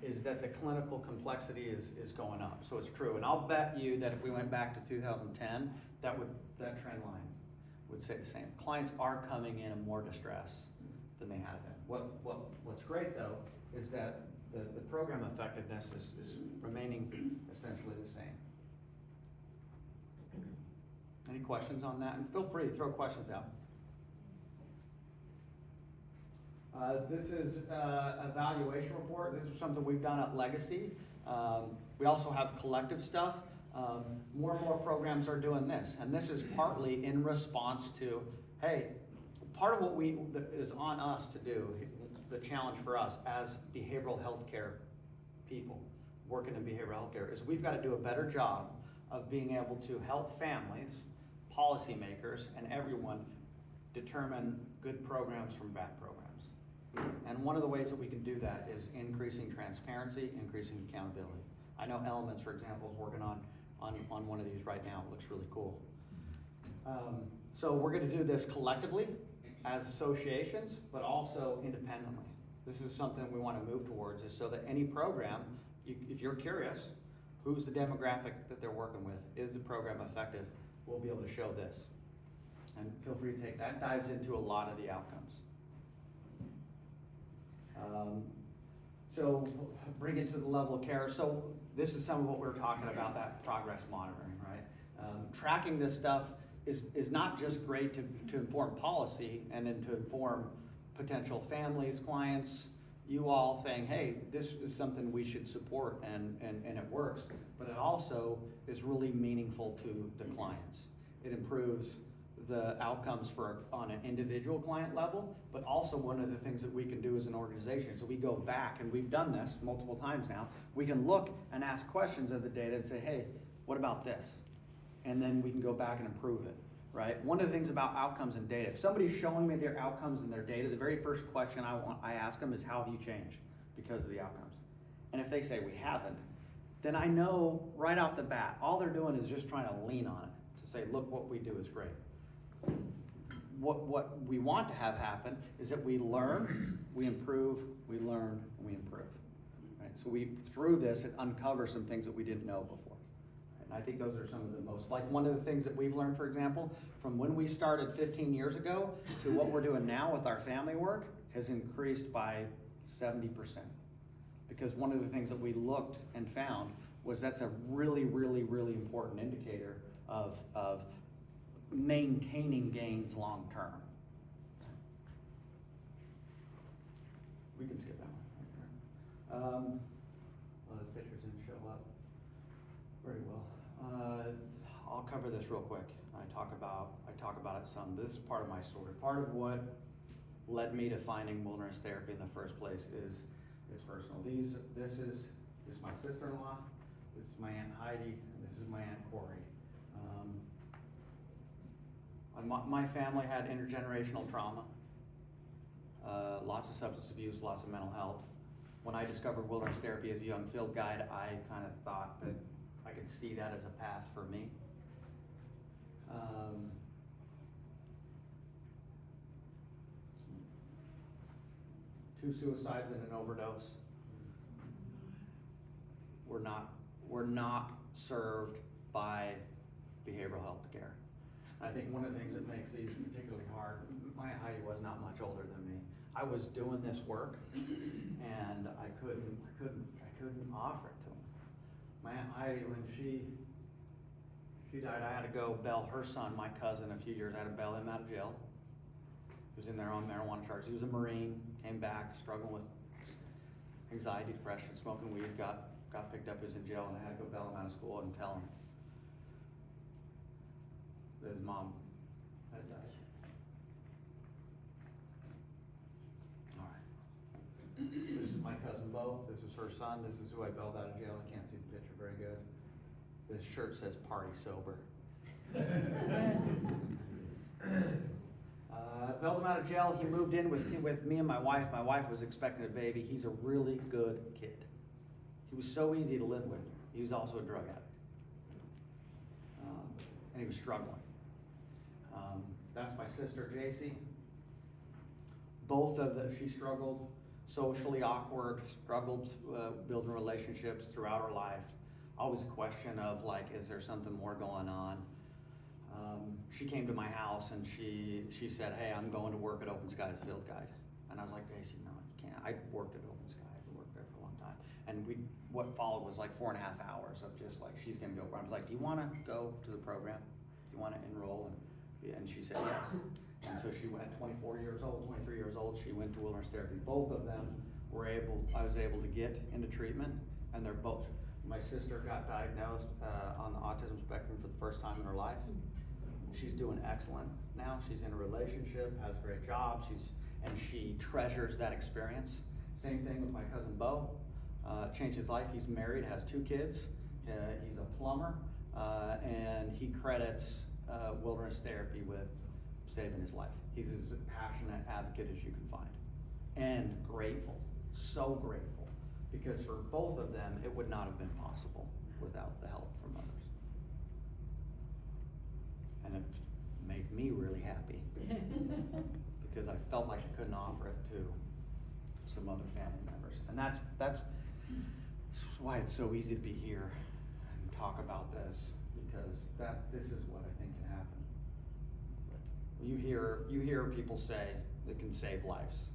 is that the clinical complexity is going up. So it's true. And I'll bet you that if we went back to 2010, that trend line would say the same. Clients are coming in more distress than they have been. What's great though is that the program effectiveness is remaining essentially the same. Any questions on that? And feel free to throw questions out. This is evaluation report. This is something we've done at Legacy. We also have collective stuff. More and more programs are doing this, and this is partly in response to, hey, part of what is on us to do, the challenge for us as behavioral health care people working in behavioral health care, is we've got to do a better job of being able to help families, policymakers, and everyone determine good programs from bad programs. And one of the ways that we can do that is increasing transparency, increasing accountability. I know Elements, for example, is working on one of these right now. It looks really cool. So we're going to do this collectively as associations, but also independently. This is something we want to move towards, is so that any program, if you're curious, who's the demographic that they're working with? Is the program effective? We'll be able to show this. And feel free to take that. Dives into a lot of the outcomes. So bring it to the level of care. So this is some of what we were talking about, that progress monitoring, right? Tracking this stuff is not just great to inform policy and then to inform potential families, clients, you all saying, hey, this is something we should support and it works, but it also is really meaningful to the clients. It improves the outcomes on an individual client level, but also one of the things that we can do as an organization. So we go back, and we've done this multiple times now, we can look and ask questions of the data and say, hey, what about this? And then we can go back and improve it, right? One of the things about outcomes and data, if somebody's showing me their outcomes and their data, the very first question I ask them is, how have you changed because of the outcomes? And if they say we haven't, then I know right off the bat, all they're doing is just trying to lean on it to say, look, what we do is great. What we want to have happen is that we learn, we improve, we learn, and we improve. Right? So through this, it uncovers some things that we didn't know before. And I think those are some of the most, like one of the things that we've learned, for example, from when we started 15 years ago to what we're doing now with our family work has increased by 70%. Because one of the things that we looked and found was that's a really, really, really important indicator of maintaining gains long term. We can skip that one right there. Well, those pictures didn't show up very well. I'll cover this real quick. I talk about it some. This is part of my story. Part of what led me to finding wilderness therapy in the first place is personal. This is my sister-in-law. This is my Aunt Heidi, and this is my Aunt Corey. My family had intergenerational trauma, lots of substance abuse, lots of mental health. When I discovered wilderness therapy as a young field guide, I kind of thought that I could see that as a path for me. 2 suicides and an overdose. We're not served by behavioral health care. I think one of the things that makes these particularly hard, my Aunt Heidi was not much older than me. I was doing this work and I couldn't offer it to him. My Aunt Heidi, when she died, I had to go bail her son, my cousin, a few years. I had to bail him out of jail. He was in there on marijuana charges. He was a Marine, came back, struggling with anxiety, depression, smoking weed, got picked up, he was in jail, and I had to go bail him out of school and tell him that his mom had died. All right. This is my cousin Bo. This is her son. This is who I bailed out of jail. I can't see the picture very good. This shirt says "Party Sober." Bailed him out of jail. He moved in with me and my wife. My wife was expecting a baby. He's a really good kid. He was so easy to live with. He was also a drug addict. And he was struggling. That's my sister, JC. Both of them, she struggled socially awkward, struggled building relationships throughout her life. Always a question of like, is there something more going on? She came to my house and she said, hey, I'm going to work at Open Skies Field Guide. And I was like, Daisy, no, you can't. I worked at Open Sky. I worked there for a long time. And what followed was like 4.5 hours of just like, she's gonna go. I was like, do you wanna go to the program? Do you wanna enroll? And she said yes. And so she went 24 years old, 23 years old. She went to wilderness therapy. Both of them I was able to get into treatment, and they're both, my sister got diagnosed on the autism spectrum for the first time in her life. She's doing excellent now. She's in a relationship, has a great job, and she treasures that experience. Same thing with my cousin Bo. Changed his life. He's married, has 2 kids. He's a plumber, and he credits wilderness therapy with saving his life. He's as passionate advocate as you can find, and grateful, so grateful, because for both of them, it would not have been possible without the help from others. And it made me really happy because I felt like I couldn't offer it to some other family members. And that's why it's so easy to be here and talk about this, because this is what I think can happen. You hear people say it can save lives.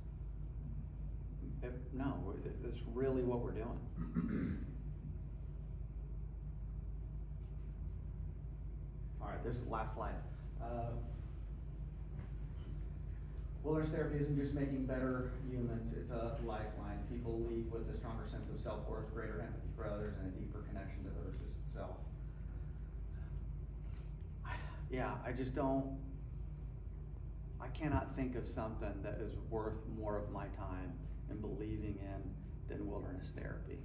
No, it's really what we're doing. All right, this is the last slide. Wilderness therapy isn't just making better humans, it's a lifeline. People leave with a stronger sense of self-worth, greater empathy for others, and a deeper connection to their self. I cannot think of something that is worth more of my time and believing in than wilderness therapy.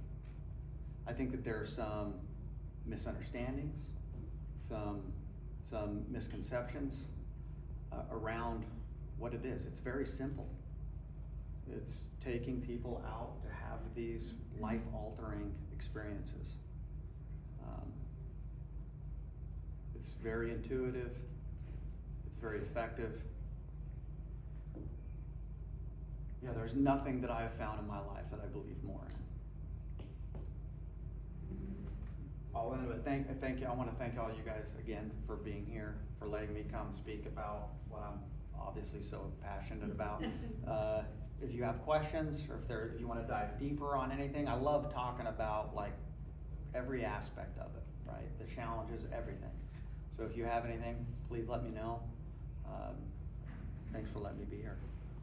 I think that there are some misunderstandings, some misconceptions around what it is. It's very simple. It's taking people out to have these life-altering experiences. It's very intuitive. It's very effective. Yeah, there's nothing that I have found in my life that I believe more in. I want to thank all you guys again for being here, for letting me come speak about what I'm obviously so passionate about. If you have questions, or if you want to dive deeper on anything, I love talking about like every aspect of it, right? The challenges, everything. So if you have anything, please let me know. Thanks for letting me be here.